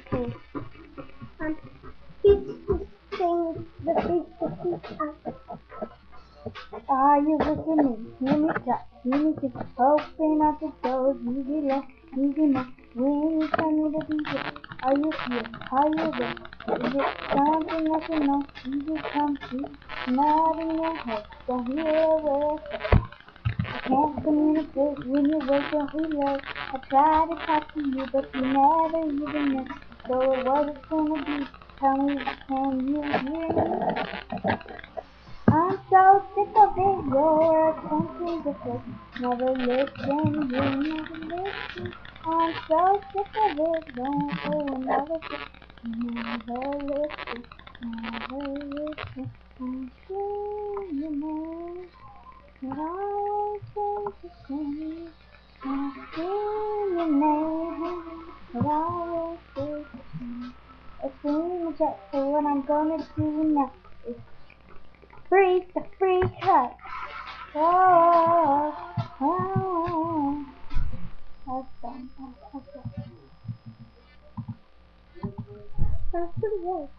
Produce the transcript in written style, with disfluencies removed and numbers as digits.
cool. And he's saying the big are you listening? Hear me clap, hear me kiss. Open up the doors, easy love, easy more. When you tell me the DJ, are you here? Are you there? Is it something I can know? Easy come true, not in your head. Don't hear a word. I can't communicate when you wake up late. I try to talk to you, but you never even know. So what it's gonna be? Tell me, can you hear me? I'm so sick of it, your attention deficit. Never listen, you never listen. I'm so sick of it, don't say another thing. Never listen, never listen. I'm sure you know that I won't change a thing. I'm sure you know that I won't change a thing. It's been just so what I'm gonna do now is freeze the free cut. Oh, oh, that's done. That's pretty good.